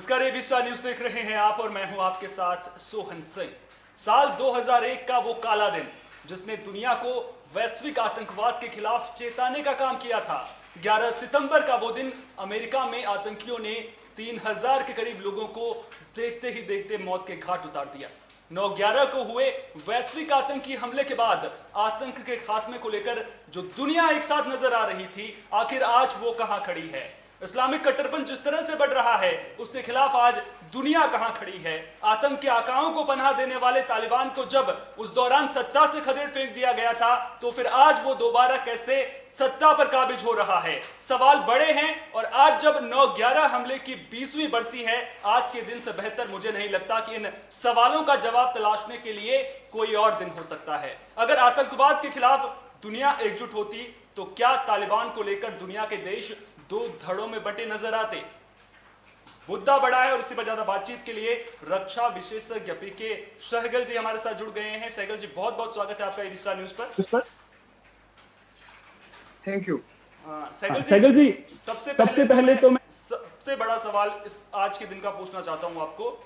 नमस्कार, AB Star news देख रहे हैं आप और मैं हूं आपके साथ सोहन सिंह। साल 2001 का वो काला दिन जिसने दुनिया को वैश्विक आतंकवाद के खिलाफ चेताने का काम किया था। 11 सितंबर का वो दिन अमेरिका में आतंकियों ने 3000 के करीब लोगों को देखते ही देखते मौत के घाट उतार दिया। 9/11 को हुए वैश्विक आतंकी हमले के बाद आतंक के खात्मे को लेकर जो दुनिया एक साथ नजर आ रही थी, आखिर आज वो कहां खड़ी है? इस्लामिक कट्टरपंथ जिस तरह से बढ़ रहा है उसके खिलाफ आज दुनिया कहां खड़ी है? आतंक के आकाओं को पनाह देने वाले तालिबान को जब उस दौरान सत्ता से खदेड़ फेंक दिया गया था, तो फिर आज वो दोबारा कैसे सत्ता पर काबिज हो रहा है? सवाल बड़े हैं और आज जब 9/11 हमले की 20वीं बरसी है, आज के दिन से बेहतर मुझे नहीं लगता कि इन सवालों का जवाब तलाशने के लिए कोई और दिन हो सकता है। अगर आतंकवाद के खिलाफ दुनिया एकजुट होती तो क्या तालिबान को लेकर दुनिया के देश दो धड़ों में बंटे नजर आते? मुद्दा बड़ा है और इसी पर ज्यादा बातचीत के लिए रक्षा विशेषज्ञ पीके सहगल जी हमारे साथ जुड़ गए हैं। सहगल जी, बहुत बहुत स्वागत है आपका एबी स्टार न्यूज पर। Thank you. सहगल जी, सबसे पहले तो मैं सबसे बड़ा सवाल इस आज के दिन का पूछना चाहता हूं आपको।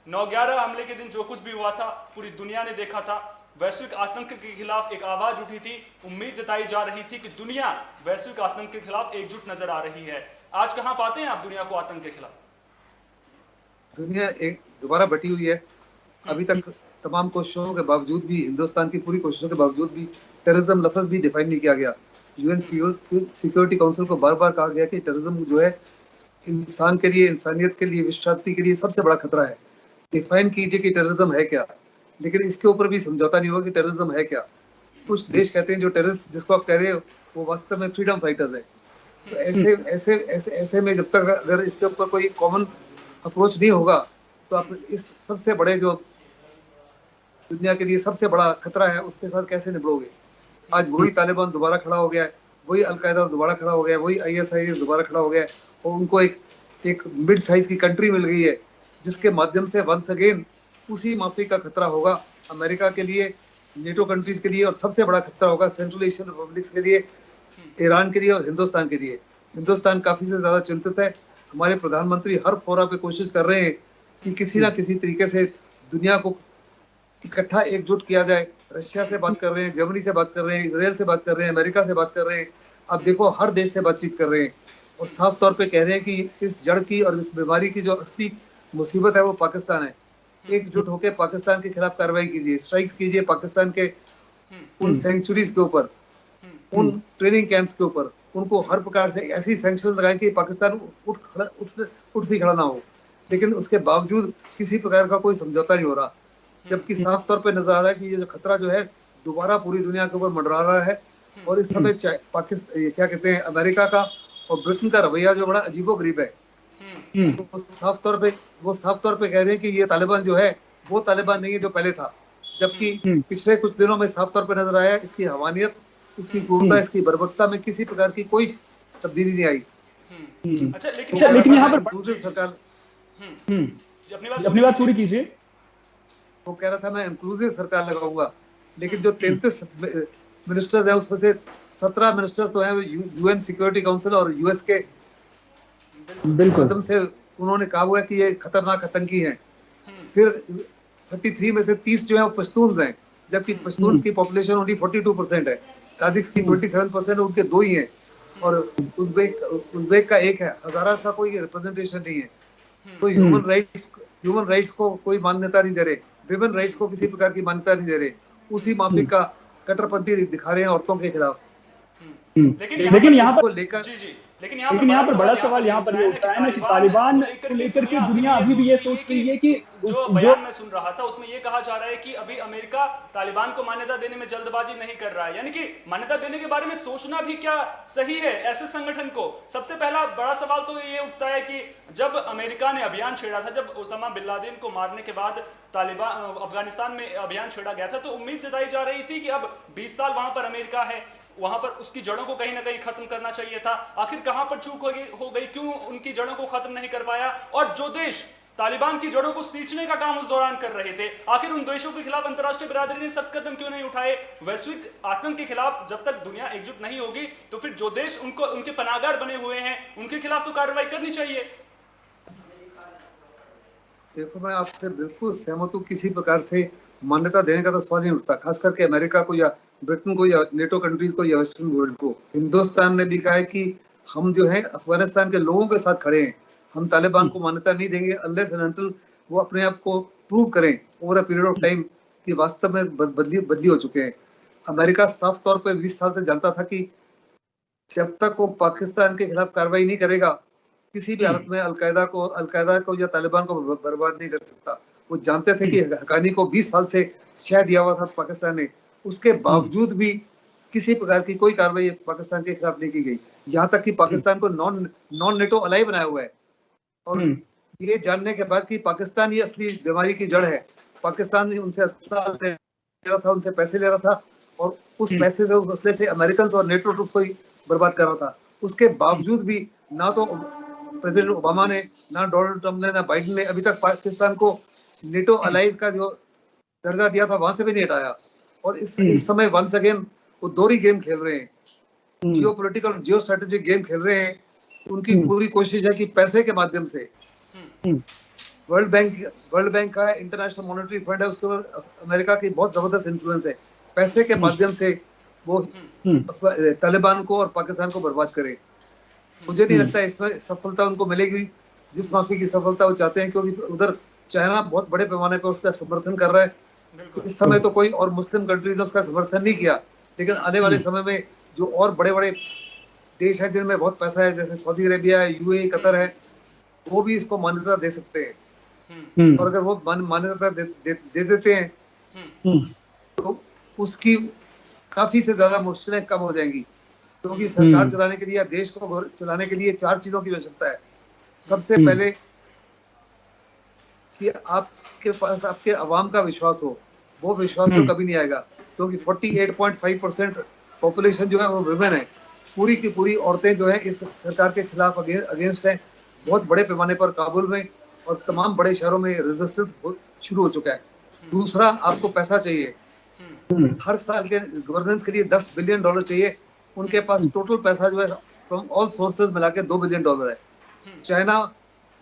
9/11 हमले के दिन जो कुछ भी हुआ था पूरी दुनिया ने देखा था। वैश्विक आतंक के खिलाफ एक आवाज उठी थी, उम्मीद जताई जा रही थी कि दुनिया वैश्विक आतंक के खिलाफ एकजुट नजर आ रही है। आज कहां पाते हैं आप दुनिया को आतंक के खिलाफ? दुनिया एक दोबारा बटी हुई है। अभी तक तमाम कोशिशों के बावजूद भी, हिंदुस्तान की पूरी कोशिशों के बावजूद भी टेररिज्म लफ्ज भी डिफाइन नहीं किया गया। यूएन सिक्योरिटी काउंसिल को बार बार कहा गया कि टेररिज्म जो है इंसान के लिए, इंसानियत के लिए, विश्व शांति के लिए सबसे बड़ा खतरा है। डिफाइन कीजिए कि टेररिज्म है क्या, लेकिन इसके ऊपर भी समझौता नहीं हुआ कि टेररिज्म है क्या। कुछ देश कहते हैं जो टेररिस्ट जिसको आप कह रहे हो वो वास्तव में फ्रीडम फाइटर्स है। तो ऐसे में जब तक अगर इसके ऊपर कोई कॉमन अप्रोच नहीं होगा तो आप इस सबसे बड़े जो दुनिया के लिए सबसे बड़ा खतरा है उसके साथ कैसे निपटोगे? आज वही तालिबान दोबारा खड़ा हो गया है, वही अलकायदा दोबारा खड़ा हो गया है, वही ISIS दोबारा खड़ा हो गया है और उनको एक मिड साइज की कंट्री मिल गई है जिसके माध्यम से वंस अगेन उसी माफी का खतरा होगा अमेरिका के लिए, नेटो कंट्रीज के लिए, और सबसे बड़ा खतरा होगा सेंट्रल एशियन रिपब्लिक्स के लिए, ईरान के लिए और हिंदुस्तान के लिए। हिंदुस्तान काफी से ज्यादा चिंतित है। हमारे प्रधानमंत्री हर फोरा पे कोशिश कर रहे हैं कि किसी ना किसी तरीके से दुनिया को इकट्ठा एकजुट किया जाए। रशिया से बात कर रहे हैं, जर्मनी से बात कर रहे हैं, इसराइल से बात कर रहे हैं, अमेरिका से बात कर रहे हैं। अब देखो हर देश से बातचीत कर रहे हैं और साफ तौर पे कह रहे हैं कि इस जड़ की और इस बीमारी की जो असली मुसीबत है वो पाकिस्तान है। एकजुट होकर पाकिस्तान के खिलाफ कार्रवाई कीजिए, स्ट्राइक कीजिए पाकिस्तान के उन सेंचुरीज के ऊपर, उन ट्रेनिंग कैंप्स के ऊपर। उनको हर प्रकार से ऐसी सैंक्शन लगाएं कि पाकिस्तान उठ भी खड़ा ना हो। लेकिन उसके बावजूद किसी प्रकार का कोई समझौता नहीं हो रहा, जबकि साफ तौर पे नजर आ रहा है कि ये जो खतरा जो है दोबारा पूरी दुनिया के ऊपर मंडरा रहा है। और इस समय पाकिस्तान, क्या कहते हैं, अमेरिका का और ब्रिटेन का रवैया जो बड़ा अजीबोगरीब है। वो साफ तौर पे कह रहे हैं कि ये तालिबान जो है वो तालिबान नहीं है जो पहले था, जबकि पिछले कुछ दिनों में साफ तौर पे नजर आया इसकी हवानियत, इसकी क्रूरता, इसकी बर्बरता में किसी प्रकार की कोई तब्दीली नहीं आई। अच्छा, लेकिन यहाँ पर इंक्लूसिव सरकार, अपनी बात पूरी कीजिए। वो कह रहा था मैं इंक्लूसिव सरकार लगाऊंगा, लेकिन जो 33 मिनिस्टर्स हैं उसमें से 17 मिनिस्टर्स तो हैं यूएन सिक्योरिटी काउंसिल और यूएस के कदम से उन्होंने कहा हुआ है कि ये खतरनाक आतंकी हैं। फिर 33 में से 30 जो है वो पश्तून हैं, जबकि पश्तून की पॉपुलेशन ओनली 42% है। ताजिक्स की 27% उनके 2 ही हैं और उज़्बेक का 1 है। हज़ारास का कोई रिप्रेजेंटेशन नहीं है। तो ह्यूमन राइट्स को कोई मान्यता नहीं दे रहे, विमेन राइट्स को किसी प्रकार की मान्यता नहीं दे रहे। उसी माफी का कट्टरपंथी दिखा रहे हैं औरतों के खिलाफ। लेकिन यहाँ पर लेकिन यहाँ पर बड़ा सवाल यहाँ पर ये उठता है ना कि तालिबान को लेकर के दुनिया अभी भी ये सोच रही है कि जो बयान मैं सुन रहा था उसमें ये कहा जा रहा है कि अभी अमेरिका तालिबान को मान्यता देने में जल्दबाजी नहीं कर रहा है, यानी कि मान्यता देने के बारे में सोचना भी क्या सही है ऐसे संगठन को? सबसे पहला बड़ा सवाल तो ये उठता है कि जब अमेरिका ने अभियान छेड़ा था, जब ओसामा बिन लादेन को मारने के बाद तालिबान अफगानिस्तान में अभियान छेड़ा गया था, तो उम्मीद जताई जा रही थी कि अब 20 साल वहां पर अमेरिका है, वहां पर उसकी जड़ों को कहीं ना कहीं खत्म करना चाहिए था। आखिर कहां पर चूक हो गई? क्यों उनकी जड़ों को खत्म नहीं कर पाया? और जो देश तालिबान की जड़ों को सींचने का काम उस दौरान कर रहे थे, आखिर उन देशों के खिलाफ अंतर्राष्ट्रीय बिरादरी ने सख्त कदम क्यों नहीं उठाए? वैश्विक आतंक के खिलाफ जब तक दुनिया एकजुट नहीं होगी तो फिर जो देश उनके पनाहगार बने हुए हैं उनके खिलाफ तो कार्रवाई करनी चाहिए। देखो, मैं आपसे बिल्कुल सहमत हूँ। किसी प्रकार से मान्यता देने का तो सवाल नहीं उठता, खास करके अमेरिका को या ब्रिटेन को या नेटो कंट्रीज को या वेस्टर्न वर्ल्ड को। हिंदुस्तान ने भी कहा है कि हम जो है अफगानिस्तान के लोगों के साथ खड़े हैं। हम तालिबान को मान्यता नहीं देंगे अनलेस एंड अनटिल वो अपने आप को प्रूव करें over a period of time कि वास्तव में बदली हो चुके हैं। अमेरिका साफ तौर पर 20 साल से जानता था कि जब तक वो पाकिस्तान के खिलाफ कार्रवाई नहीं करेगा, किसी भी हालत में अलकायदा को या तालिबान को बर्बाद नहीं कर सकता। वो जानते थे कि हक्कानी को 20 साल से शह दिया हुआ था पाकिस्तान ने, उसके बावजूद भी किसी प्रकार की कोई कार्रवाई पाकिस्तान के खिलाफ नहीं की गई। यहाँ तक कि पाकिस्तान को नॉन नेटो अलाई बनाया हुआ है। और ये जानने के बाद कि पाकिस्तान ही असली बीमारी की जड़ है। पाकिस्तान उनसे अस्साल ले रहा था, उनसे पैसे ले रहा था, और उस पैसे से, उस असले से अमेरिकन और नेटो ट्रूप को ही बर्बाद कर रहा था। उसके बावजूद भी ना तो प्रेसिडेंट ओबामा ने, ना डोनाल्ड ट्रंप ने, ना बाइडेन ने अभी तक पाकिस्तान को नेटो अलाई का जो दर्जा दिया था वहां से भी नहीं हटाया। और इस समय वंस अगेन वो दोहरी गेम खेल रहे हैं, geo political geo strategic game खेल रहे हैं। उनकी पूरी कोशिश है कि पैसे के माध्यम से, वर्ल्ड बैंक का इंटरनेशनल मॉनेटरी फंड है, उसके ऊपर अमेरिका की बहुत जबरदस्त इन्फ्लुएंस है। पैसे के माध्यम से वो तालिबान को और पाकिस्तान को बर्बाद करे। मुझे नहीं लगता इसमें सफलता उनको मिलेगी, जिस माफी की सफलता वो चाहते हैं, क्योंकि उधर चाइना बहुत बड़े पैमाने पर उसका समर्थन कर रहा है। इस समय तो कोई और मुस्लिम कंट्रीज ने उसका समर्थन नहीं किया, लेकिन आने वाले समय में जो और बड़े बड़े देश हैं जिनमें बहुत पैसा है, जैसे सऊदी अरेबिया है, यूएई, कतर है, वो भी इसको मान्यता दे सकते हैं। और अगर वो मान्यता दे देते हैं तो उसकी काफी से ज्यादा मुश्किलें कम हो जाएंगी। क्योंकि सरकार चलाने के लिए या देश को चलाने के लिए 4 चीजों की आवश्यकता है। सबसे पहले कि आपके पास आपके अवाम का विश्वास हो। वो विश्वास तो कभी नहीं आएगा, क्योंकि 48.5% पॉपुलेशन जो है वो वुमेन है। पूरी की पूरी औरतें जो है इस सरकार के खिलाफ अगेंस्ट है। बहुत बड़े पैमाने पर काबुल में और तमाम बड़े शहरों में रेजिस्टेंस शुरू हो चुका है। दूसरा, आपको पैसा चाहिए। हर साल के गवर्नेंस के लिए $10 बिलियन चाहिए। उनके पास टोटल पैसा जो है फ्रॉम ऑल सोर्सेज मिला के $2 बिलियन है। चाइना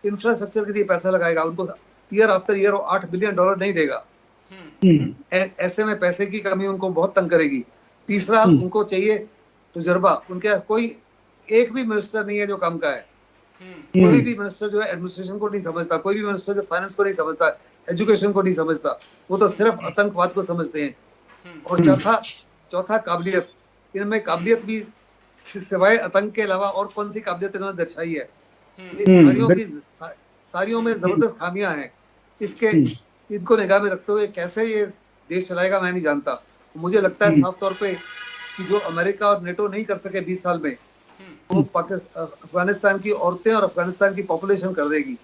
इंफ्रास्ट्रक्चर के लिए पैसा लगाएगा, उनको ईयर आफ्टर ईयर $8 बिलियन नहीं देगा। ऐसे में पैसे की कमी उनको बहुत तंग करेगी। तीसरा, उनको चाहिए तजुर्बा। उनके कोई एक भी मिनिस्टर नहीं है जो काम का है। कोई भी मिनिस्टर जो है एडमिनिस्ट्रेशन को नहीं समझता, कोई भी मिनिस्टर जो फाइनेंस को नहीं समझता, एजुकेशन को नहीं समझता, वो तो सिर्फ आतंकवाद को समझते हैं। और चौथा काबिलियत। इनमें काबिलियत भी सिवाय आतंक के अलावा और कौन सी काबिलियत इन्होंने दर्शाई है? ये सारियों में जबरदस्त खामियां हैं। इनको निगाह में रखते हुए कैसे ये देश चलाएगा मैं नहीं जानता। मुझे लगता है साफ तौर पे कि जो अमेरिका और नेटो नहीं कर सके 20 साल में, वो अफगानिस्तान की औरतें और अफगानिस्तान की पॉपुलेशन कर देगी।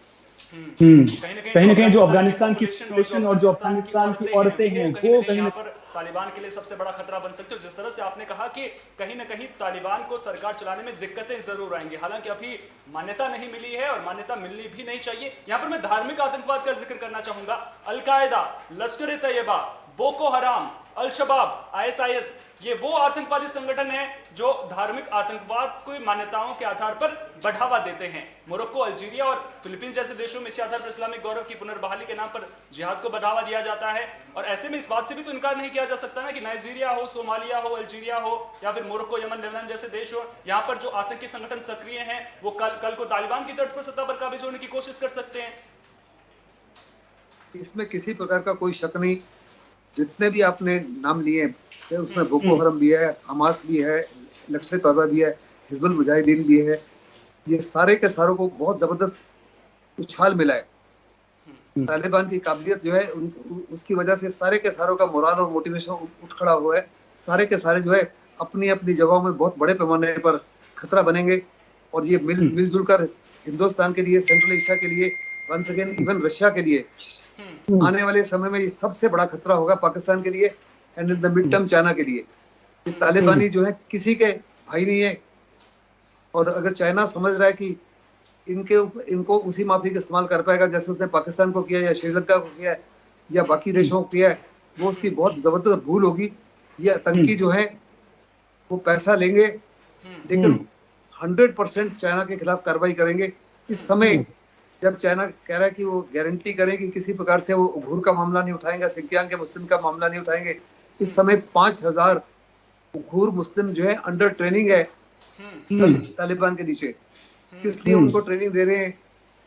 कहीं ना कहीं जो अफगानिस्तान की पॉपुलेशन और जो अफगानिस्तान की औरतें हैं वो कहीं यहाँ पर तालिबान के लिए सबसे बड़ा खतरा बन सकते हो। जिस तरह से आपने कहा कि कहीं ना कहीं तालिबान को सरकार चलाने में दिक्कतें जरूर आएंगी, हालांकि अभी मान्यता नहीं मिली है और मान्यता मिलनी भी नहीं चाहिए। यहाँ पर मैं धार्मिक आतंकवाद का जिक्र करना चाहूंगा। अलकायदा, लश्कर ए तैयबा, बोको हराम, अल शबाब, ISIS, ये वो आतंकवादी संगठन है जो धार्मिक आतंकवाद को मान्यताओं के आधार पर बढ़ावा देते हैं। मोरक्को, अल्जीरिया और फिलीपींस जैसे देशों में इसी आधार पर इस्लामिक गौरव की पुनर्बहाली के नाम पर जिहाद को बढ़ावा दिया जाता है। और ऐसे में इस बात से भी तो इनकार नहीं किया जा सकता ना कि नाइजीरिया हो, सोमालिया हो, अल्जीरिया हो या फिर मोरक्को, यमन, लेबनान जैसे देश हो, यहाँ पर जो आतंकी संगठन सक्रिय हैं वो कल को तालिबान की तर्ज पर सत्ता पर काबिज होने की कोशिश कर सकते हैं। इसमें किसी प्रकार का कोई शक नहीं। जितने भी आपने नाम लिए उसमें बोको हरम भी है, हमास भी है, लश्कर ए तैयबा भी है, हिजबुल मुजाहिदीन भी है। ये सारे के सारों को बहुत जबरदस्त उछाल मिला है। तालिबान की काबिलियत जो है उसकी वजह से सारे के सारों का मोराल और मोटिवेशन उठ खड़ा हुआ है। सारे के सारे जो है अपनी अपनी जगहों में बहुत बड़े पैमाने पर खतरा बनेंगे। और ये मिलजुल कर हिंदुस्तान के लिए, सेंट्रल एशिया के लिए, वंस अगेन इवन रशिया के लिए आने वाले समय में ये सबसे बड़ा खतरा होगा पाकिस्तान के लिए and in the mid term China के लिए। तालिबानी जो है किसी के भाई नहीं है। और अगर चाइना समझ रहा है कि इनको उसी माफी का इस्तेमाल कर पाएगा जैसे उसने पाकिस्तान को किया या श्रीलंका को किया या बाकी देशों को किया है, वो उसकी बहुत जबरदस्त भूल होगी। ये आतंकी जो है वो पैसा लेंगे लेकिन 100% चाइना के खिलाफ कार्रवाई करेंगे। इस समय जब चाइना कह रहा है कि वो गारंटी करें कि किसी प्रकार से वो उइघुर का मामला नहीं उठाएंगे, सिंकियांग के मुस्लिम का मामला नहीं उठाएंगे। इस समय 5,000 उइघुर मुस्लिम जो है अंडर ट्रेनिंग है तालिबान के नीचे। किस लिए उनको ट्रेनिंग दे रहे हैं,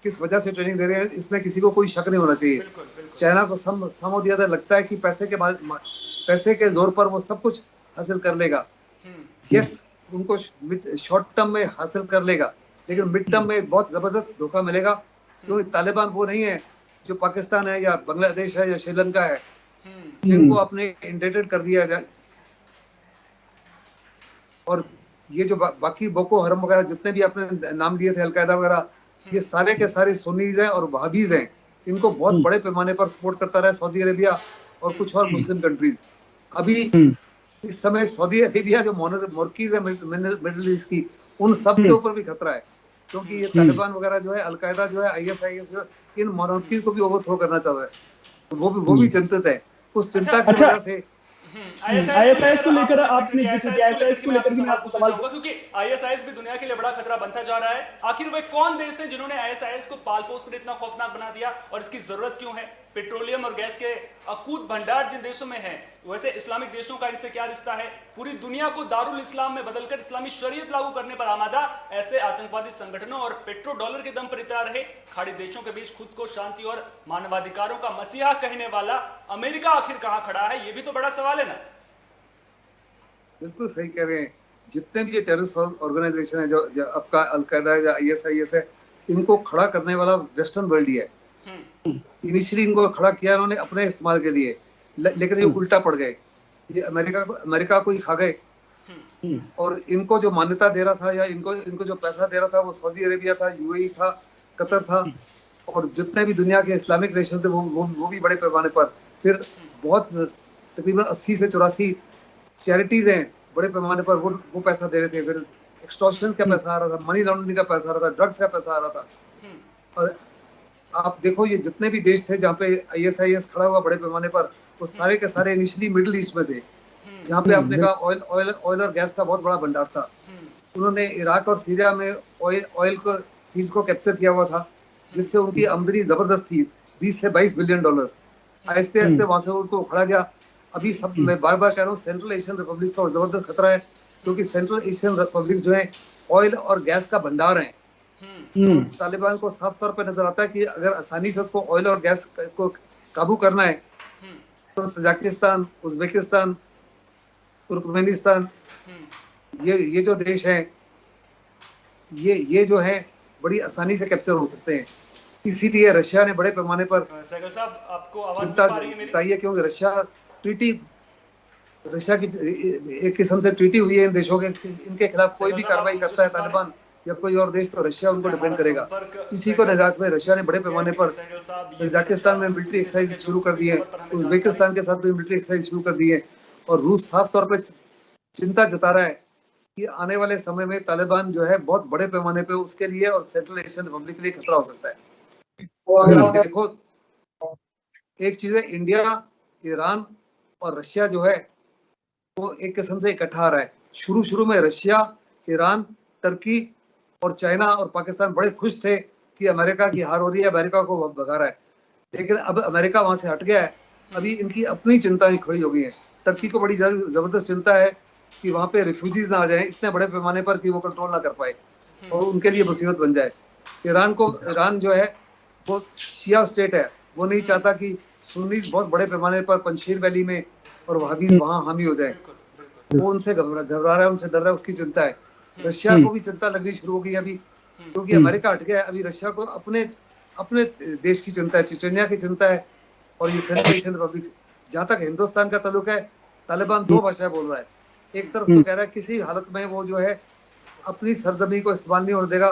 किस वजह से ट्रेनिंग दे रहे हैं, इसमें किसी को कोई शक नहीं होना चाहिए। बिल्कुल बिल्कुल। चाइना को समझ दिया था, लगता है कि पैसे के जोर पर वो सब कुछ हासिल कर लेगा। यस, उनको शॉर्ट टर्म में हासिल कर लेगा, लेकिन मिड टर्म में बहुत जबरदस्त धोखा मिलेगा, क्योंकि तालिबान वो नहीं है जो पाकिस्तान है या बांग्लादेश है या श्रीलंका है, जिनको अपने इंडेटेड कर दिया जाए। और ये जो बाकी बोको हरम वगैरह जितने भी आपने नाम लिए थे, अलकायदा वगैरह, ये सारे के सारे सुन्नीज हैं और वहाबीज हैं। इनको बहुत बड़े पैमाने पर सपोर्ट करता रहा सऊदी अरेबिया और कुछ और मुस्लिम कंट्रीज। अभी इस समय सऊदी अरेबिया जो मोरकीज है मिडिल ईस्ट की, उन सब के ऊपर भी खतरा है, क्योंकि ये तालिबान वगैरह जो है, अलकायदा जो है, ISIS जो है, इन मोरकीज को भी ओवरथ्रो करना चाहता है। वो भी चिंतित है। उस चिंता की वजह से ISIS को लेकर आपने जिक्र किया, ISIS को मैं लेकर आपसे भी मैं सवाल आपसे पूछना सवाल चाहूंगा, क्योंकि ISIS भी दुनिया के लिए बड़ा खतरा बनता जा रहा है। आखिर वे कौन देश हैं जिन्होंने ISIS को पाल पोस कर इतना खौफनाक बना दिया, और इसकी जरूरत क्यों है? पेट्रोलियम और गैस के अकूत भंडार जिन देशों में हैं, वैसे इस्लामिक देशों का इनसे क्या रिश्ता है? पूरी दुनिया को दारुल इस्लाम में बदलकर इस्लामी शरीयत लागू करने पर आमादा ऐसे आतंकवादी संगठनों और पेट्रो डॉलर के दम पर इतरा रहे खाड़ी देशों के बीच खुद को शांति और मानवाधिकारों का मसीहा कहने वाला अमेरिका आखिर कहां खड़ा है? ये भी तो बड़ा सवाल है ना। बिल्कुल सही कह रहे हैं। जितने भी ये टेररिस्ट ऑर्गेनाइजेशन है, जो आपका अलकायदा या ISIS है, इनको खड़ा करने वाला वेस्टर्न वर्ल्ड ही है। इनिशियली इनको खड़ा किया उन्होंने अपने इस्तेमाल के लिए, लेकिन ये उल्टा पड़ गए। ये अमेरिका को ही खा गए। और इनको जो मान्यता दे रहा था या इनको जो पैसा दे रहा था, वो सऊदी अरेबिया था, UAE था, कतर था, और जितने भी दुनिया के इस्लामिक नेशन थे, वो भी बड़े पैमाने पर। फिर बहुत तकरीबन 80 से 84 चैरिटीज हैं बड़े पैमाने पर, वो पैसा दे रहे थे। फिर एक्सटॉर्शन का पैसा आ रहा था, मनी लॉन्ड्रिंग का पैसा आ रहा था, ड्रग्स का पैसा आ रहा था। और आप देखो, ये जितने भी देश थे जहाँ पे ISIS खड़ा हुआ बड़े पैमाने पर, वो सारे के सारे इनिशियली मिडिल ईस्ट में थे, जहाँ पे आपने कहा ऑयल और गैस का बहुत बड़ा भंडार था। उन्होंने इराक और सीरिया में ऑयल को फील्ड को कैप्चर किया हुआ था, जिससे उनकी आमदनी जबरदस्त थी, 20 से 22 बिलियन डॉलर। आहिस्ते आहिस्ते वहां से उनको उखड़ा गया। अभी सब मैं बार बार कह रहा हूँ, सेंट्रल एशियन रिपब्लिक का जबरदस्त खतरा है, क्योंकि सेंट्रल एशियन रिपब्लिक जो है ऑयल और गैस का भंडार है। तालिबान को साफ तौर पे नजर आता है कि अगर आसानी से उसको ऑयल और गैस को काबू करना है, तो तजाकिस्तान, उज्बेकिस्तान, तुर्कमेनिस्तान, ये जो देश हैं, ये जो है बड़ी आसानी से कैप्चर हो सकते हैं। इसीलिए रशिया ने बड़े पैमाने पर सहगल साहब, आपको आवाज चिंता मिल पा रही है मेरी? बताइए, क्योंकि रशिया की एक किस्म से ट्रीटी हुई है इन देशों के, इनके खिलाफ कोई भी कार्रवाई करता है तालिबान या कोई और देश, तो रशिया उनको डिफेंड करेगा। इसी को निजात में रशिया ने बड़े पैमाने पर तजाकिस्तान में मिलिट्री एक्सरसाइज शुरू कर दी है, उज्बेकिस्तान के साथ भी मिलिट्री एक्सरसाइज शुरू कर दी है। और रूस साफ तौर पर चिंता जता रहा है कि आने वाले समय में तालिबान जो है बहुत बड़े पैमाने पे उसके लिए और सेंट्रल एशियन रिपब्लिक के लिए खतरा हो सकता है। और अगर आप देखो, एक चीज है, इंडिया, ईरान और रशिया जो है वो एक किस्म से इकट्ठा आ रहा है। शुरू में रशिया, ईरान, तुर्की और चाइना और पाकिस्तान बड़े खुश थे कि अमेरिका की हार हो रही है, अमेरिका को भगा रहा है। लेकिन अब अमेरिका वहां से हट गया है। अभी इनकी अपनी चिंताएं खड़ी हो गई है। तुर्की को बड़ी जबरदस्त चिंता है कि वहां पे रिफ्यूजीज ना आ जाए इतने बड़े पैमाने पर कि वो कंट्रोल ना कर पाए और उनके लिए मुसीबत बन जाए। ईरान जो है वो शिया स्टेट है, वो नहीं चाहता कि सुन्नीज बहुत बड़े पैमाने पर पंजशीर वैली में और वहाबीज वहां हामी हो जाए। वो उनसे घबरा रहा है, उनसे डर रहा है, उसकी चिंता है। रशिया को भी चिंता लगनी शुरू हो गई अभी, क्योंकि अमेरिका हट गया है। अभी रशिया को अपने देश की चिंता है, चेचन्या की चिंता है, और ये सेंट्रल एशियन रिपब्लिक। जहां तक हिंदुस्तान का ताल्लुक है, तालिबान दो भाषाएं बोल रहा है। एक तरफ तो कह रहा है किसी हालत में वो जो है अपनी सरजमी को इस्तेमाल नहीं होने देगा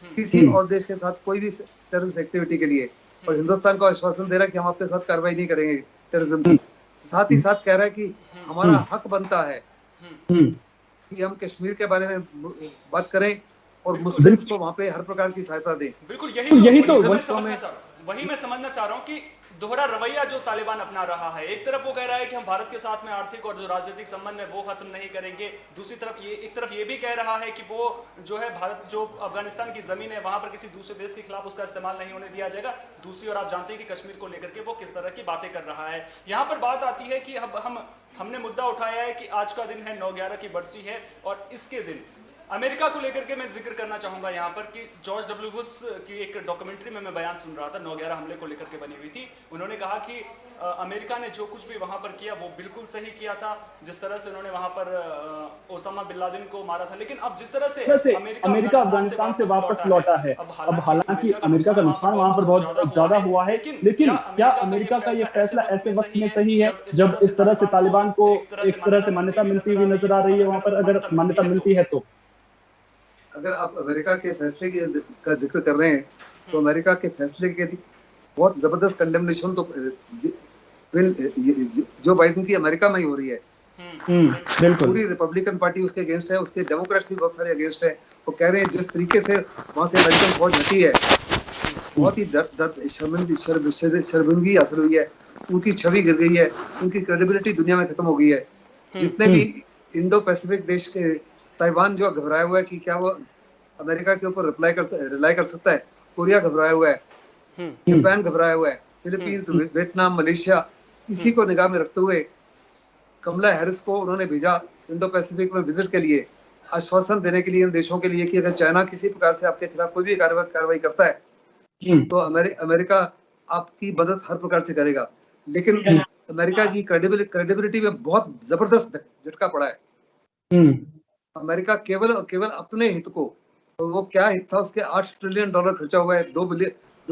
किसी और देश के साथ कोई भी टेररिस्ट एक्टिविटी के लिए, और हिंदुस्तान को आश्वासन दे रहा है कि हम आपके साथ कार्रवाई नहीं करेंगे टेररिज्म की। साथ ही साथ कह रहा है कि हमारा हक बनता है कि हम कश्मीर के बारे में बात करें और मुस्लिम्स को वहाँ पे हर प्रकार की सहायता दें। बिल्कुल, यही तो समझना चाह रहा हूं। वही मैं समझना चाह रहा हूँ कि दोहरा रवैया जो तालिबान अपना रहा है, एक तरफ वो कह रहा है कि हम भारत के साथ में आर्थिक और जो राजनीतिक संबंध है वो खत्म नहीं करेंगे, दूसरी तरफ एक तरफ ये भी कह रहा है कि वो जो है भारत जो अफगानिस्तान की जमीन है वहां पर किसी दूसरे देश के खिलाफ उसका इस्तेमाल नहीं होने दिया जाएगा। दूसरी ओर आप जानते हैं कि कश्मीर को लेकर के वो किस तरह की बातें कर रहा है। यहाँ पर बात आती है कि अब हमने मुद्दा उठाया है कि आज का दिन है 9/11 की बरसी है, और इसके दिन अमेरिका को लेकर के मैं जिक्र करना चाहूंगा यहाँ पर कि जॉर्ज डब्ल्यू बुश की एक डॉक्यूमेंट्री में मैं बयान सुन रहा था, 9/11 हमले को लेकर के बनी हुई थी। उन्होंने कहा कि अमेरिका ने जो कुछ भी वहां पर किया वो बिल्कुल सही किया था, जिस तरह से उन्होंने वहां पर ओसामा बिन लादेन को मारा था। लेकिन अब जिस तरह से अमेरिका अफगानिस्तान से वापस लौटा है, अब हालांकि अमेरिका का नुकसान वहां पर बहुत ज्यादा हुआ है, लेकिन क्या अमेरिका का ये फैसला ऐसे वक्त में सही है जब इस तरह से तालिबान को एक तरह से मान्यता मिलती हुई नजर आ रही है? वहां पर अगर मान्यता मिलती है तो अगर आप अमेरिका के फैसले का जिक्र कर रहे हैं तो अमेरिका के फैसले के बहुत जबरदस्त कंडेमनेशन तो जो बाइडेन की अमेरिका में ही हो रही है। बिल्कुल, पूरी रिपब्लिकन पार्टी उसके अगेंस्ट है, उसके डेमोक्रेट्स भी बहुत सारे अगेंस्ट है। वो कह रहे हैं जिस तरीके से वहां से अमेरिकन फौज हटी है, बहुत ही शर्मिंदगी हासिल हुई है, उनकी छवि गिर गई है, उनकी क्रेडिबिलिटी दुनिया में खत्म हो गई है। जितने भी इंडो पैसिफिक देश के, ताइवान जो घबराया हुआ है कि क्या वो अमेरिका के ऊपर रिलाई कर सकता है, कोरिया घबराया हुआ है, जापान घबराया हुआ है, फिलीपींस, वियतनाम, मलेशिया, इसी को निगाह में रखते हुए कमला हैरिस को उन्होंने भेजा इंडो पैसिफिक में विजिट के लिए, आश्वासन देने के लिए इन देशों के लिए कि अगर चाइना किसी प्रकार से आपके खिलाफ कोई भी कार्रवाई करता है तो अमेरिका आपकी मदद हर प्रकार से करेगा। लेकिन अमेरिका की क्रेडिबिलिटी में बहुत जबरदस्त झटका पड़ा है। अमेरिका केवल अपने हित को, तो वो क्या हित था, उसके $8 ट्रिलियन खर्चा हुआ है, $2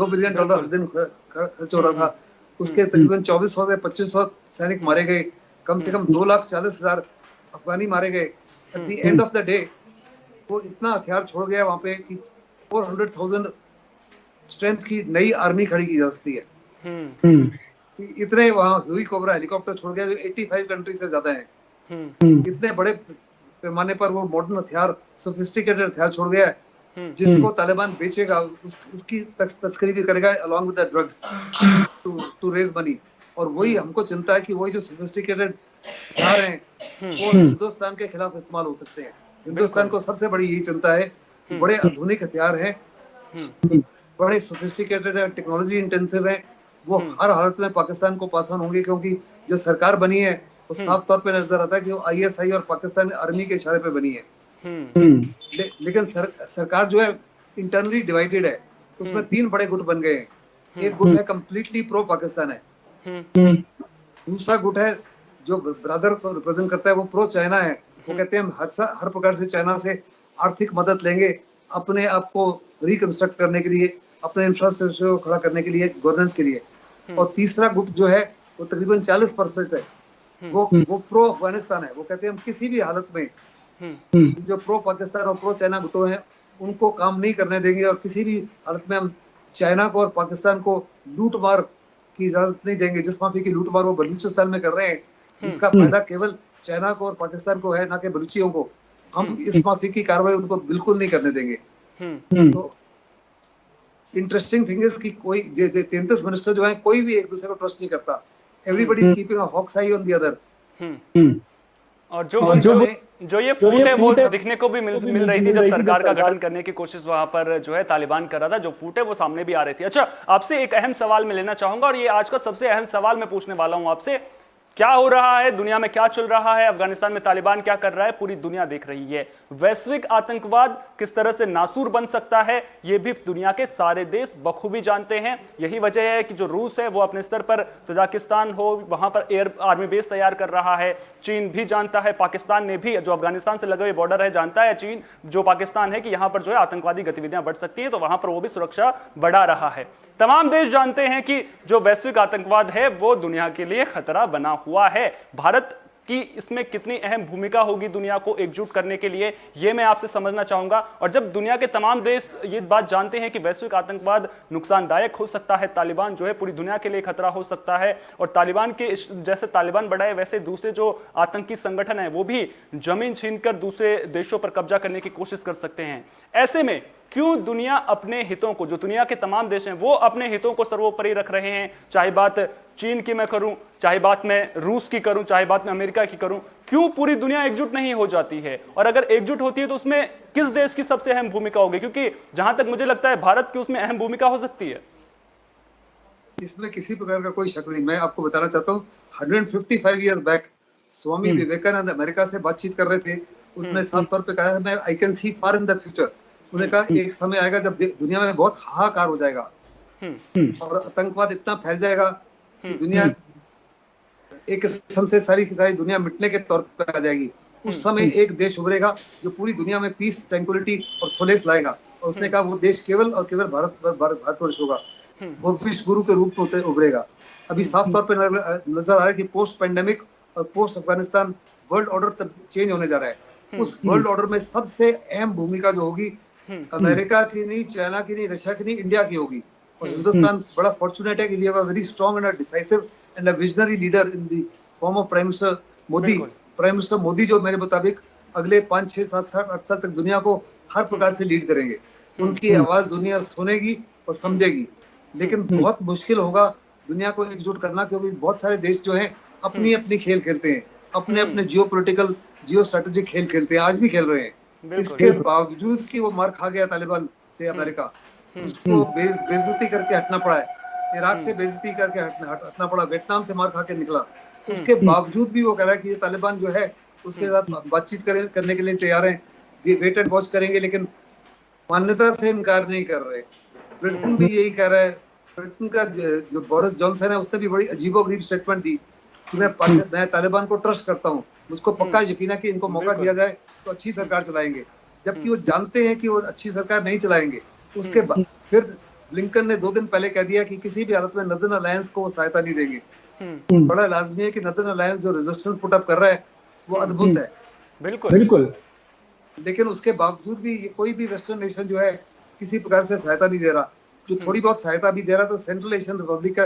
बिलियन हर दिन खर्च हो रहा था, उसके तकरीबन 2400 से 2500 सैनिक मारे गए, कम से कम 2,40,000 अफगानी मारे गए। At the end of the day वो इतना हथियार छोड़ गया वहां पे कि 400,000 स्ट्रेंथ की नई आर्मी खड़ी की जा सकती है। इतने वहां हुई कोबरा हेलीकॉप्टर छोड़ गया जो 85 कंट्री से ज्यादा है। इतने बड़े पैमाने पर वो मॉडर्न हथियार, सोफिस्टिकेटेड हथियार छोड़ गया है जिसको तालिबान बेचेगा, उसकी तस्करी भी करेगा along with the drugs to raise money. और वही हमको चिंता है कि वही जो सोफिस्टिकेटेड हथियार हैं वो हिंदुस्तान के खिलाफ इस्तेमाल हो सकते हैं। हिंदुस्तान को सबसे बड़ी यही चिंता है कि बड़े आधुनिक हथियार हैं, बड़े सोफिस्टिकेटेड है, टेक्नोलॉजी इंटेंसिव है, वो हर हालत में पाकिस्तान को पास ऑन होंगे, क्योंकि जो सरकार बनी है वो साफ तौर पे नजर आता है कि वो ISI और पाकिस्तान आर्मी के इशारे पे बनी है। लेकिन सरकार जो है इंटरनली डिवाइडेड है, उसमें 3 बड़े गुट बन गए हैं। एक गुट है कंप्लीटली प्रो पाकिस्तान है, दूसरा गुट है जो ब्रदर को रिप्रेजेंट करता है वो प्रो चाइना है। वो कहते हैं हम हर प्रकार से चाइना से आर्थिक मदद लेंगे अपने आप को रिकंस्ट्रक्ट करने के लिए, अपने इंफ्रास्ट्रक्चर को खड़ा करने के लिए, गवर्नेंस के लिए। और तीसरा गुट जो है वो तकरीबन 40% है, वो प्रो अफगानिस्तान है। वो कहते हैं हम किसी भी हालत में जो प्रो पाकिस्तान और प्रो चाइना गुटों हैं उनको काम नहीं करने देंगे, और किसी भी हालत में हम चाइना को और पाकिस्तान को लूट मार की इजाजत नहीं देंगे। जिस माफी की लूट मार वो बलूचिस्तान में कर रहे हैं, जिसका फायदा केवल चाइना को और पाकिस्तान को है, ना कि बलूचियों को, हम इस माफी की कार्रवाई उनको बिल्कुल नहीं करने देंगे। तो इंटरेस्टिंग थिंग इज कि कोई 33 मिनिस्टर जो है कोई भी एक दूसरे को ट्रस्ट नहीं करता। Everybody is keeping a hawk's eye on the other. और जो ये फूट है वो दिखने को भी मिल रही थी जब सरकार का गठन करने की कोशिश वहां पर जो है तालिबान कर रहा था। जो फूट है वो सामने भी आ रही थी। अच्छा, आपसे एक अहम सवाल मैं लेना चाहूंगा, और ये आज का सबसे अहम सवाल मैं पूछने वाला हूं आपसे। क्या हो रहा है दुनिया में, क्या चल रहा है अफगानिस्तान में, तालिबान क्या कर रहा है, पूरी दुनिया देख रही है। वैश्विक आतंकवाद किस तरह से नासूर बन सकता है ये भी दुनिया के सारे देश बखूबी जानते हैं। यही वजह है कि जो रूस है वो अपने स्तर पर, तजाकिस्तान हो वहां पर एयर आर्मी बेस तैयार कर रहा है। चीन भी जानता है, पाकिस्तान ने भी, जो अफगानिस्तान से लगे हुए बॉर्डर है, जानता है चीन जो पाकिस्तान है कि यहां पर जो है आतंकवादी गतिविधियां बढ़ सकती है, तो वहां पर वो भी सुरक्षा बढ़ा रहा है। तमाम देश जानते हैं कि जो वैश्विक आतंकवाद है वो दुनिया के लिए खतरा बना हुआ है। भारत की इसमें कितनी अहम भूमिका होगी दुनिया को एकजुट करने के लिए, ये मैं आपसे समझना चाहूंगा। और जब दुनिया के तमाम देश ये बात जानते हैं कि वैश्विक आतंकवाद नुकसानदायक हो सकता है, तालिबान जो है पूरी दुनिया के लिए खतरा हो सकता है, और तालिबान के जैसे तालिबान बढ़ा है वैसे दूसरे जो आतंकी संगठन है वो भी जमीन छीनकर दूसरे देशों पर कब्जा करने की कोशिश कर सकते हैं। ऐसे में क्यों दुनिया अपने हितों को, जो दुनिया के तमाम देश हैं वो अपने हितों को सर्वोपरि रख रहे हैं, चाहे बात चीन की मैं करूं, चाहे बात मैं रूस की करूं, चाहे बात मैं अमेरिका की करूं, क्यों पूरी दुनिया एकजुट नहीं हो जाती है? और अगर एकजुट होती है तो उसमें किस देश की सबसे अहम भूमिका होगी? क्योंकि जहां तक मुझे लगता है भारत की उसमें अहम भूमिका हो सकती है। इसमें किसी प्रकार का कोई शक नहीं। मैं आपको बताना चाहता हूँ 155 years back Swami Vivekananda America से बातचीत कर रहे थे। उन्होंने साफ तौर पे कहा मैं I can see far in the future. उन्होंने कहा एक समय आएगा जब दुनिया में बहुत हाहाकार हो जाएगा और आतंकवाद इतना फैल जाएगा कि दुनिया एक किस्म से सारी की सारी दुनिया मिटने के तौर पर आ जाएगी। उस समय एक देश उभरेगा जो पूरी दुनिया में पीस, ट्रैंक्विलिटी और सोलेस लाएगा। और उसने कहा वो देश केवल और केवल भारतवर्ष होगा। वो विश्व गुरु के रूप में उभरेगा। अभी साफ तौर पे नजर आ रहा है कि पोस्ट पेंडेमिक और post Afghanistan world order change होने जा रहा है। उस वर्ल्ड ऑर्डर में सबसे अहम भूमिका जो होगी अमेरिका की नहीं, चाइना की नहीं, रशिया की नहीं, इंडिया की होगी। और हिंदुस्तान बड़ा फॉर्चुनेट है कि we have a very strong and decisive and a visionary leader in the form of prime minister Modi. Prime minister Modi जो मेरे मुताबिक अगले 5, 6, 7, 8 साल तक दुनिया को हर प्रकार से लीड करेंगे। उनकी आवाज दुनिया सुनेगी और समझेगी। लेकिन बहुत मुश्किल होगा दुनिया को एकजुट करना, क्योंकि बहुत सारे देश जो हैं अपनी अपनी खेल खेलते हैं, अपने अपने जियोपॉलिटिकल, जियो स्ट्रेटेजिक खेल खेलते हैं, आज भी खेल रहे हैं। इसके बावजूद कि वो मार खा गया तालिबान से अमेरिका, उसको बेइज्जती करके हटना पड़ा है। इराक से बेइज्जती करके हटना पड़ा, वियतनाम से मार खा के निकला। उसके बावजूद भी वो कह रहा है कि ये तालिबान जो है उसके साथ बातचीत करने के लिए तैयार हैं, वेट एंड वॉच करेंगे, लेकिन मान्यता से इनकार नहीं कर रहे। ब्रिटेन भी यही कह रहा है। ब्रिटेन का जो बोरिस जॉनसन है उसने भी बड़ी अजीबोगरीब स्टेटमेंट दी कि मैं तालिबान को ट्रस्ट करता हूँ, मुझको पक्का यकीन है कि इनको मौका दिया जाए तो अच्छी सरकार चलाएंगे। जबकि वो जानते हैं कि वो अच्छी सरकार नहीं चलाएंगे। उसके बाद फिर ब्लिंकन ने 2 दिन पहले कह दिया कि किसी भी हालत में नॉर्दर्न अलायंस को वो सहायता नहीं देंगे। बड़ा लाजमी है कि नॉर्दर्न अलायंस जो रेजिस्टेंस पुट अप कर रहा है वो अद्भुत है। बिल्कुल। लेकिन उसके बावजूद भी कोई भी वेस्टर्न नेशन जो है किसी प्रकार से सहायता नहीं दे रहा। जो थोड़ी बहुत सहायता भी दे रहा तो सेंट्रल एशियन रिपब्लिक का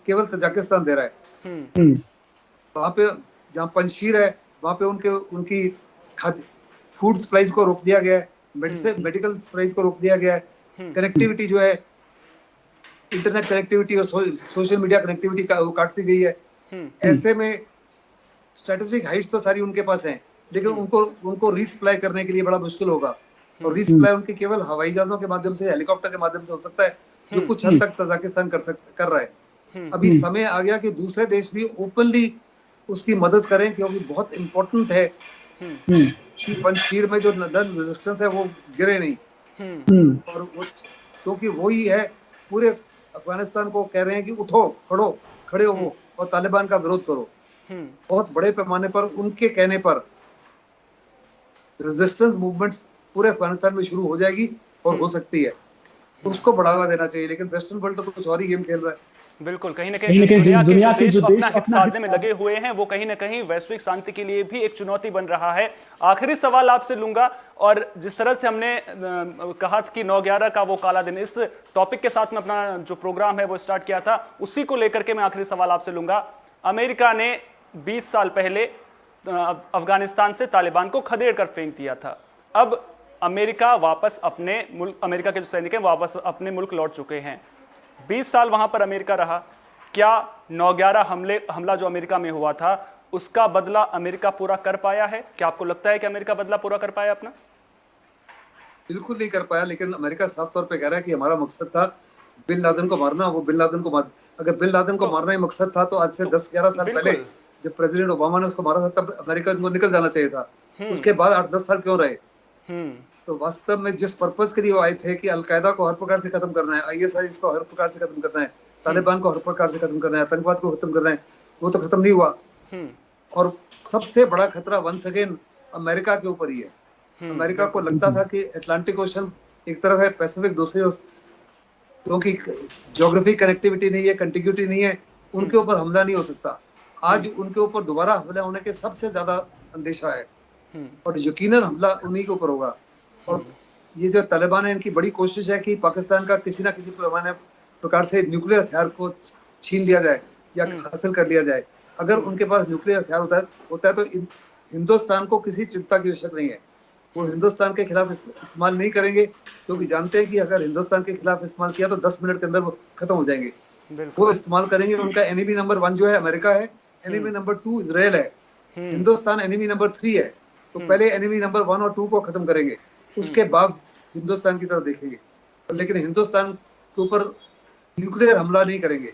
केवल तजाकिस्तान दे रहा है। वहां पे जहाँ पंजशीर है वहां पे उनकी फूड सप्लाईज को रोक दिया गया है, मेडिकल सप्लाईज को रोक दिया गया है। कनेक्टिविटी जो है, इंटरनेट कनेक्टिविटी और सोशल मीडिया कनेक्टिविटी का वो काटती गई है। ऐसे में स्ट्रेटेजिक हाइट्स तो सारी उनके पास हैं, लेकिन उनको रीसप्लाई करने के लिए बड़ा मुश्किल होगा। और रीसप्लाई उनके केवल हवाई जहाजों के माध्यम से, हेलीकॉप्टर के माध्यम से हो सकता है, जो कुछ हद तक तजाकिस्तान कर रहा है। अभी समय आ गया कि दूसरे देश भी ओपनली उसकी मदद करें, क्योंकि बहुत इंपॉर्टेंट है कि पंजशीर में जो नॉर्दर्न रेजिस्टेंस है वो गिरे नहीं। और वो क्योंकि वही है पूरे अफगानिस्तान को कह रहे हैं कि उठो, खड़े हो और तालिबान का विरोध करो। बहुत बड़े पैमाने पर उनके कहने पर रेजिस्टेंस मूवमेंट्स पूरे अफगानिस्तान में शुरू हो जाएगी और हो सकती है। उसको बढ़ावा देना चाहिए। लेकिन वेस्टर्न वर्ल्ड तो कुछ और ही गेम खेल रहा है। बिल्कुल, कहीं न कहीं दुनिया के जो देश अपना हित साधने में लगे हुए हैं वो कहीं न कहीं वैश्विक शांति के लिए भी एक चुनौती बन रहा है। आखिरी सवाल आपसे लूंगा, और जिस तरह से हमने कहा कि 9/11 का वो काला दिन, इस टॉपिक के साथ में अपना जो प्रोग्राम है वो स्टार्ट किया था, उसी को लेकर के मैं आखिरी सवाल आपसे लूंगा। अमेरिका ने 20 साल पहले अफगानिस्तान से तालिबान को खदेड़ कर फेंक दिया था। अब अमेरिका वापस अपने मुल्क, अमेरिका के जो सैनिक हैं वापस अपने मुल्क लौट चुके हैं। 20 साल वहां पर अमेरिका रहा। क्या 9/11 हमला जो अमेरिका में हुआ था उसका बदला अमेरिका पूरा कर पाया है? क्या आपको लगता है कि अमेरिका बदला पूरा कर पाया अपना? बिल्कुल नहीं कर पाया। लेकिन अमेरिका साफ तौर पे कह रहा है कि हमारा मकसद था बिन लादेन को मारना। वो बिन लादेन को अगर बिन लादेन को मारना ही मकसद था तो आज से 10-11 साल पहले जब प्रेसिडेंट ओबामा ने उसको मारा था तब अमेरिका को निकल जाना चाहिए था। उसके बाद 8-10 साल क्यों रहे? तो वास्तव में जिस पर्पस के लिए वो आए थे कि अलकायदा को हर प्रकार से खत्म करना है, ISIS को हर प्रकार से खत्म करना है, तालिबान को हर प्रकार से खत्म करना है, आतंकवाद को खत्म करना है, वो तो खत्म नहीं हुआ। और सबसे बड़ा खतरा वंस अगेन अमेरिका के ऊपर ही है। अमेरिका को लगता था कि अटलांटिक ओशन एक तरफ है, पैसिफिक दूसरी ओर, क्योंकि ज्योग्राफिक कनेक्टिविटी नहीं है, कंटिग्यूटी नहीं है, उनके ऊपर हमला नहीं हो सकता। आज उनके ऊपर दोबारा हमला होने के सबसे ज्यादा अंदेशा है और यकीनन हमला उन्हीं के ऊपर होगा। और ये जो तालिबान है, इनकी बड़ी कोशिश है कि पाकिस्तान का किसी ना किसी प्रकार से न्यूक्लियर हथियार को छीन लिया जाए या हासिल कर लिया जाए। अगर उनके पास न्यूक्लियर हथियार होता है तो हिंदुस्तान को किसी चिंता की आवश्यकता नहीं है। वो हिंदुस्तान के खिलाफ इस्तेमाल नहीं करेंगे, क्योंकि जानते हैं कि अगर हिंदुस्तान के खिलाफ इस्तेमाल किया तो 10 मिनट के अंदर वो खत्म हो जाएंगे। वो इस्तेमाल करेंगे। उनका एनिमी नंबर 1 जो है अमेरिका है, एनिमी नंबर 2 इजराइल है, हिंदुस्तान एनिमी नंबर 3 है। तो पहले एनिमी नंबर 1 और 2 को खत्म करेंगे, उसके बाद हिंदुस्तान की तरफ देखेंगे। लेकिन हिंदुस्तान के ऊपर न्यूक्लियर हमला नहीं करेंगे।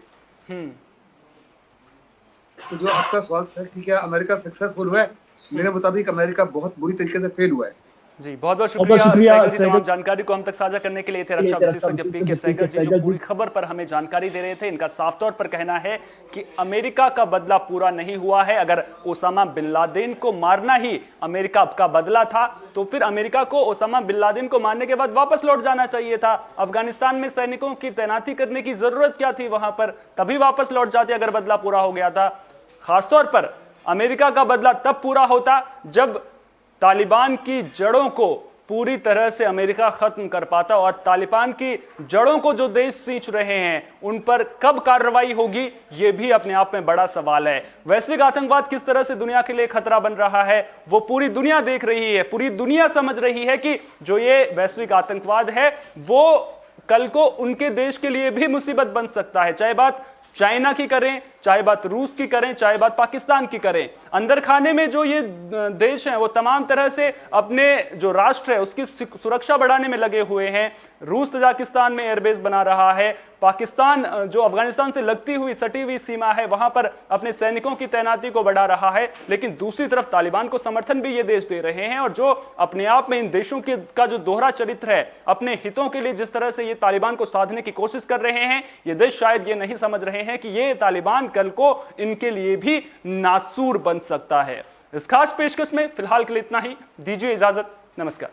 तो जो आपका सवाल था कि क्या अमेरिका सक्सेसफुल हुआ है, मेरे मुताबिक अमेरिका बहुत बुरी तरीके से फेल हुआ है। जी, बहुत बहुत शुक्रिया सहगल जी, तमाम जानकारी को हम तक साझा करने के लिए थे। रक्षा विशेषज्ञ पीके सहगल जी जो पूरी खबर पर हमें जानकारी दे रहे थे। इनका साफ तौर पर कहना है कि अमेरिका का बदला पूरा नहीं हुआ है। अगर ओसामा बिन लादेन को मारना ही अमेरिका का बदला था तो फिर अमेरिका को ओसामा बिन लादेन को मारने के बाद वापस लौट जाना चाहिए था। अफगानिस्तान में सैनिकों की तैनाती करने की जरूरत क्या थी वहां पर, तभी वापस लौट जाते अगर बदला पूरा हो गया था। खासतौर पर अमेरिका का बदला तब पूरा होता जब तालिबान की जड़ों को पूरी तरह से अमेरिका खत्म कर पाता, और तालिबान की जड़ों को जो देश सींच रहे हैं उन पर कब कार्रवाई होगी, यह भी अपने आप में बड़ा सवाल है। वैश्विक आतंकवाद किस तरह से दुनिया के लिए खतरा बन रहा है वो पूरी दुनिया देख रही है। पूरी दुनिया समझ रही है कि जो ये वैश्विक आतंकवाद है वो कल को उनके देश के लिए भी मुसीबत बन सकता है। चाहे बात चाइना की करें, चाहे बात रूस की करें, चाहे बात पाकिस्तान की करें, अंदर खाने में जो ये देश हैं वो तमाम तरह से अपने जो राष्ट्र है उसकी सुरक्षा बढ़ाने में लगे हुए हैं। रूस तजाकिस्तान में एयरबेस बना रहा है, पाकिस्तान जो अफगानिस्तान से लगती हुई सटी हुई सीमा है वहां पर अपने सैनिकों की तैनाती को बढ़ा रहा है। लेकिन दूसरी तरफ तालिबान को समर्थन भी ये देश दे रहे हैं, और जो अपने आप में इन देशों का जो दोहरा चरित्र है, अपने हितों के लिए जिस तरह से ये तालिबान को साधने की कोशिश कर रहे हैं, ये देश शायद ये नहीं समझ रहे हैं कि ये तालिबान कल को इनके लिए भी नासूर बन सकता है। इस खास पेशकश में फिलहाल के लिए इतना ही। दीजिए इजाजत, नमस्कार।